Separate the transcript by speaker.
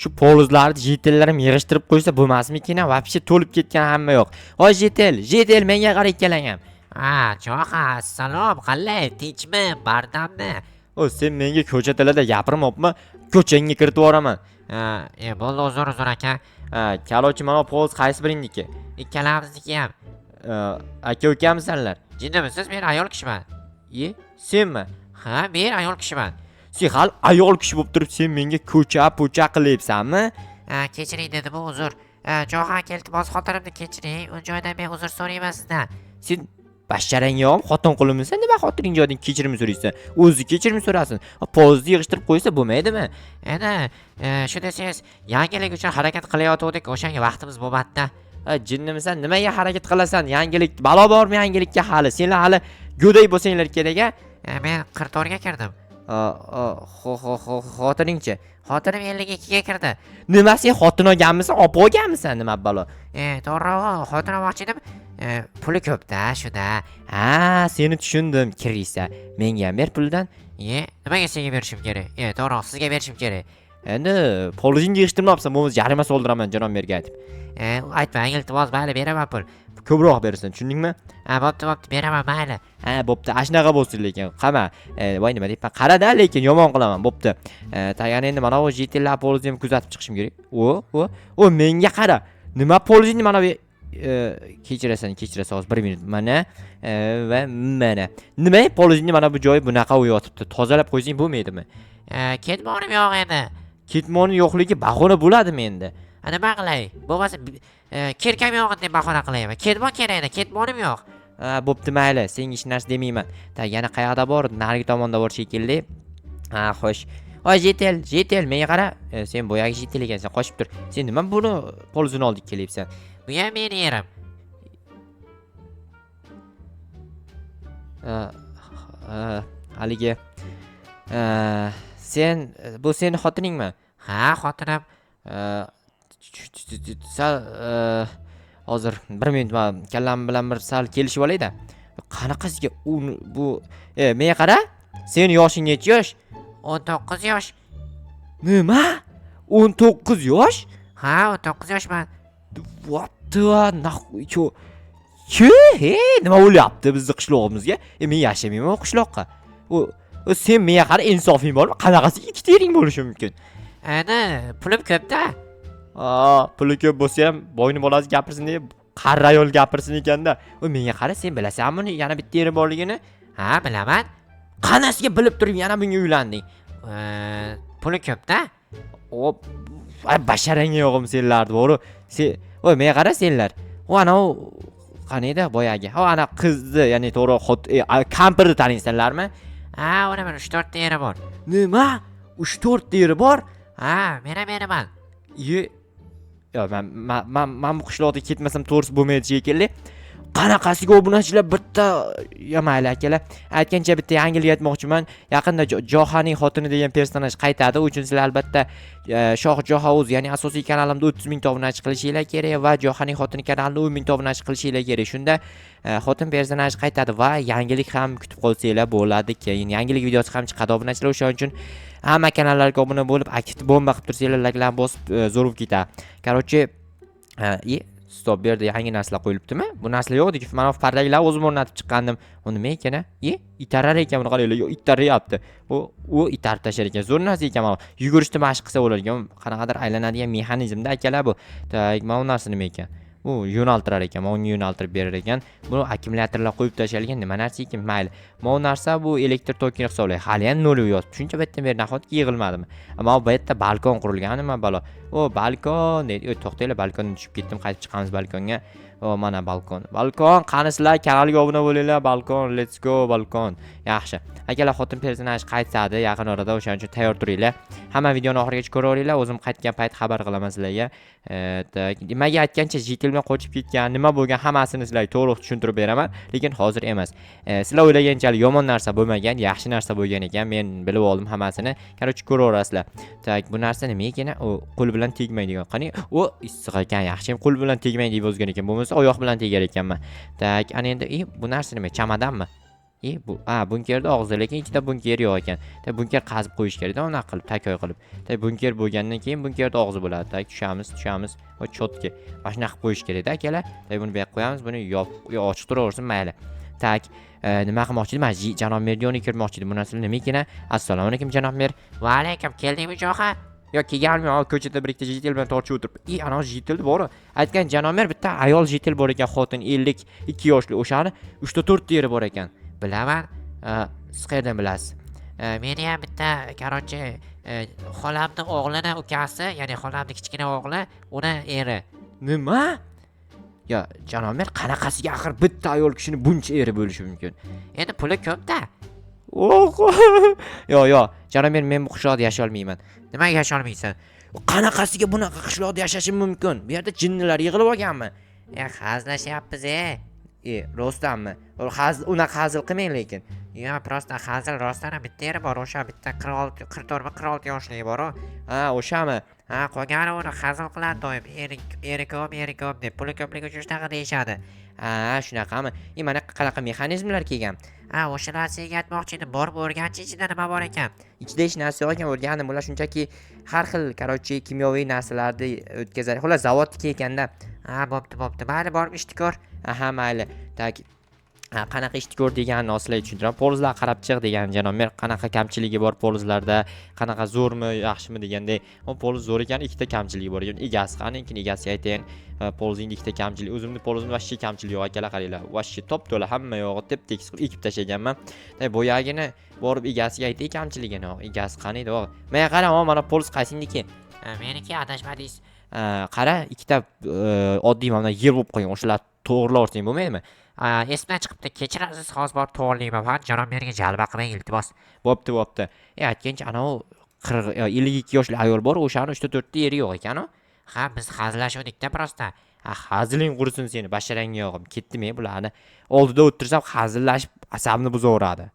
Speaker 1: Shu polizlarni jetellarim yig'ishtirib qo'ysa bo'lmasmikin? Vobshe to'lib ketgan hamma yo'q. Voy jetel menga qara ikkalang ham.
Speaker 2: Cho'xa, assalom, qalay, tinchmi, bardammi?
Speaker 1: O sen menga ko'cha tilida gapirmabmi? Ko'changga kiritib yuboraman.
Speaker 2: Bo'ldi, uzr aka.
Speaker 1: Kalovchi mana poliz qaysi biringniki?
Speaker 2: Ikkalamizniki ham.
Speaker 1: Aka ukamisanlar?
Speaker 2: Jinnimisiz, men ayol kishiman.
Speaker 1: Senmi?
Speaker 2: Ha, men ayol kishiman.
Speaker 1: Sen hali ayol kishi bo'lib turib, sen menga ko'cha qilyapsanmi?
Speaker 2: Kechiring dedi bu, uzr. Cho'xa aka, iltimos xotinimni kechiring. U joydan men uzr so'rayman sizdan.
Speaker 1: Sen basharang yo'q, xotin qulimisan, nima xotining joyidan kechirim so'raysan? O'zi kechirim so'rasin. Polizni yig'ishtirib qo'ysa bo'lmaydimi?
Speaker 2: Endi, shu desangiz, yangilik uchun harakat qilayotgandik, o'shanga vaqtimiz bo'lmadi-da.
Speaker 1: Jinnimisan, nimaga harakat qilasan? Yangilik, balo bormi yangilikka hali? Senlar hali go'day bo'lsanglar kerak-a?
Speaker 2: Men 44 ga kirdim.
Speaker 1: Xotiningchi?
Speaker 2: Xotinim 52 ga kirdi.
Speaker 1: Nima sen xotin olganmisan, opa olganmisan, nima balo?
Speaker 2: To'g'ri, xotin olmoqchi edim. Puli ko'p-da, shuda.
Speaker 1: Seni tushundim, kirisa. Menga ham ber puldan.
Speaker 2: Nimaga senga berishim kerak? To'g'ri, sizga berishim kerak.
Speaker 1: Endi polizingni yig'ishtirmabsan, bo'lmasa jarima soldiraman janob merga aytib.
Speaker 2: Aytmang, iltimos, mayli, beraman pul.
Speaker 1: Ko'proq bersin, tushundingmi?
Speaker 2: Bo'pti, beraman, mayli.
Speaker 1: Bo'pti, shunaqa bo'lsin lekin. Qama. Voy nima deyapman? Qara-da, lekin yomon qilaman. Bo'pti. Tagan endi mana bu jetellar polizni ham kuzatib chiqishim kerak. O menga qara. Nima polizingni mana bu kechirasan, hozir 1 minut. Mana va mana. Nima polizingni mana bu joyi bunaqa yotibdi? Tozalab qo'ysang bo'lmaydimi?
Speaker 2: Ketmonim yo'q endi.
Speaker 1: Ketmoni yo'qligi bahona bo'ladimi endi?
Speaker 2: Nima qilay? Bo'lmasa kerkam yo'q deb bahona qilayman. Ketmon kerak edi, ketmonim yo'q.
Speaker 1: Bo'pti, mayli, senga hech narsa demayman. Yana qayerda bor? Narigi tomonda bor shekilli. Xo'sh. Voy jetel, menga qara. Sen boyagi jetel ekansan, qochib tur. Sen nima buni polizini oldik kelyapsan?
Speaker 2: Bu ham meni yerim.
Speaker 1: Haligi sen bu sening xotiningmi?
Speaker 2: Ha, xotinim.
Speaker 1: Sal hozir 1 minut kallam bilan bir sal kelishib olayda. Qanaqasiga bu menga qara. Sening yoshing necha yosh?
Speaker 2: 19 yosh.
Speaker 1: Nima? 19 yosh?
Speaker 2: Ha, 19 yoshman.
Speaker 1: What the naxu? Nima bo'lyapti bizni qishlog'imizga? Men yashamayman o qishloqqa. O sen menga qara, insofing bormi? Qanaqasiga ikkita yering bo'lishi mumkin?
Speaker 2: Pulim ko'p-da.
Speaker 1: Puli ko'p bo'lsa ham boyni bolasi gapirsin deb qarra ayol gapirsin ekanda. Menga qara, sen bilasanmi uni yana bitta yeri borligini?
Speaker 2: Ha, bilaman.
Speaker 1: Qanasiga bilib turib yana bunga uylanding?
Speaker 2: Puli ko'p-da.
Speaker 1: Basharanga yo'g'im senlar, to'g'ri. Menga qara senlar. Ana qani edi boyagi? Ana qizni, ya'ni to'g'ri kampirni taniysanlarmi?
Speaker 2: Uni 3-4 ta yeri bor.
Speaker 1: Nima? 3-4 ta yeri bor?
Speaker 2: Men ham beraman.
Speaker 1: Men bu qishloqda ketmasam to'g'risi bo'lmaydi shekilli. Qanaqasiga obunachilar bitta mayli akalar. Aytgancha bitta yangilik aytmoqchiman. Yaqinda Johaning xotini degan personaj qaytadi. Uchun sizlar albatta Shoh Johauz, ya'ni asosiy kanalimda 30 ming ta obunachi qilishinglar kerak va Johaning xotini kanalida 10 ming ta obunachi qilishinglar kerak. Shunda xotin personaj qaytadi va yangilik ham kutib qolsanglar bo'ladi. Keyin yangilik videosi ham chiqadi obunachilar. O'shaning uchun hamma kanallarga obuna bo'lib, aktiv bomba qilib tursanglar, layklarni bosib zo'rib ketadi. Короче, stop berdi, yangi narsalar qo'yilibdimi? Bu narsa yo'qdi. Mana bu pardagilar o'zim o'rnatib chiqqandim. U nima ekan? Itarar ekan, buni qaranglar, itaryapti. U itarib tashlar ekan. Zo'r narsa ekan mana. Yugurishni mashq qilsa bo'lar ekan. Qanaqadir aylanadigan mexanizmda akalar bu. Mana bu narsa nima ekan? U yo'naltirar ekan, unga yo'naltirib berar ekan. Buni akkumulyatorlar qo'yib tashalgan nima narsa ekan? Mayli. Mana bu narsa bu elektr tokini hisoblaydi. Hali ham 0 yozib. Shuncha bitta ber nahotki yig'ilmadimi? Ammo bu yerda balkon qurilgan nima balo? Balkon deydi. To'xtanglar, balkondan tushib ketdim, qaytib chiqamiz balkonga. Mana balkon. Qani sizlar kanalga obuna bo'linglar. Balkon, let's go balkon. Yaxshi. Akalar, xotin personaj qaytadi yaqin orada, o'shaning uchun tayyor turinglar. Hamma videoni oxirigacha ko'raveringlar. O'zim qaytgan payt xabar qilaman sizlarga. Nimaga aytgancha jetilman qochib ketgan, nima bo'lgan hammasini sizlarga to'liq tushuntirib beraman, lekin hozir emas. Sizlar o'ylaganchalik yomon narsa bo'lmagan, yaxshi narsa bo'lgan ekan. Men bilib oldim hammasini. Короче, ko'raverasizlar. Bu narsa nima ekan? Qo'l bilan tegmaydigan. Qani, issiq ekan, yaxshi ham qo'l bilan tegmaydi deb yozgan ekan. Bo'lmasa oyoq bilan tegar ekanman. Ana endi bu narsa nima? Chamadanmi? bu bunkerda og'zi lekin ichida bunker yo'q ekan. Bunker qazib qo'yish kerak-da, unaqa qilib, takoy qilib. Bunker bo'lgandan keyin bunkerda og'zi bo'ladi. Tushamiz va chotki. Mana shunaqa qilib qo'yish kerak-da, akalar. Buni bu yoqqa qo'yamiz, buni ochiq turaversin, mayli. Nima qilmoqchi edim? Janob mer yoniga kirmoqchi edim. Bu narsa nima ekan? Assalomu alaykum janob mer.
Speaker 2: Va alaykum, keldingmi Jo'xa?
Speaker 1: Yo, kelganmi? Ko'chada bir ikkita jitel bilan tortishib o'tirib. Ana jitel bor. Aytgan janob mer bitta ayol jitel bor ekan, xotin 52 yoshli, o'shani 3-4 yeri bor ekan.
Speaker 2: Bilaman.
Speaker 1: Siz qayerdan bilasiz?
Speaker 2: Meni ham bitta, qarochi, xolamni o'g'lini ukasi, ya'ni xolamni kichkina o'g'li, uni eri.
Speaker 1: Nima? Ya, janob mer, qanaqasiga axir bitta ayol kishini buncha eri bo'lishi mumkin?
Speaker 2: Endi puli ko'p-da.
Speaker 1: Yo, janob mer, men bu qishloqda yashay olmayman.
Speaker 2: Nimaga yashay olmaysan?
Speaker 1: Qanaqasiga bunaqa qishloqda yashashim mumkin? Bu yerda jinnilar yig'ilib olganmi?
Speaker 2: Hazillashyapmiz.
Speaker 1: Rostdanmi? Unaqa hazil qilmang lekin.
Speaker 2: Yo, prosta hazil, rostdan bitta eri bor, o'sha bitta 44-46 yoshli bor.
Speaker 1: O'shami?
Speaker 2: Qolgani uni hazil qiladi doim. Eri ko'p deb, puli ko'pligi uchun shunaqa deyishadi.
Speaker 1: Shunaqami? Mana qanaqa mexanizmlar kelgan?
Speaker 2: O'shalar senga aytmoqchi edim, borib o'rganchi ichida nima bor ekan.
Speaker 1: Ichida hech narsa yo'q ekan, o'rgandim. Ular shunchaki har xil, kimyoviy narsalarni o'tkazadi. Xullas, zavodniki ekanda.
Speaker 2: Bo'pti. Mayli, borib ishni ko'r.
Speaker 1: Mayli. Qanaqa ishni ko'r deganini sizlarga tushuntiraman. Polizlar qarab chiq degan janob mer, qanaqa kamchiligi bor polizlarda, qanaqa zo'rmi, yaxshimi deganda, poliz zo'r ekan, ikkita kamchiligi bor ekan. Egasi qani, egasiga aytayin. Polizning ikkita kamchiligi, o'zimni polizimda vashshi kamchiligi yo'q akalar, qaranglar. Vashshi top-to'la hamma yog'i tep-tekis qilib ekib tashlaganman. Boyagini borib egasiga aytay kamchiligini. Egasi qani edi, o'g'il. Menga qara, mana poliz qaysingniki?
Speaker 2: Meniki adashmadingiz.
Speaker 1: Qara, ikkita oddiy mana yer bo'lib qolgan, o'shalar to'g'rilarsang bo'lmaydimi?
Speaker 2: Esimdan chiqibdi, kechirasiz, hozir borib to'g'rilayman. Faqat janob meriga jalba qilmang, iltimos.
Speaker 1: Bo'pti. Aytgancha anavi 52 yoshli ayol bor, o'shani 3-4 ta yeri yo'q ekan-ku.
Speaker 2: Biz hazillashuvdik-da prosta.
Speaker 1: Haziling qursin seni, basharangga yog'im. Ketdim bularni. Oldida o'tirsam hazillashib asabni buzaveradi.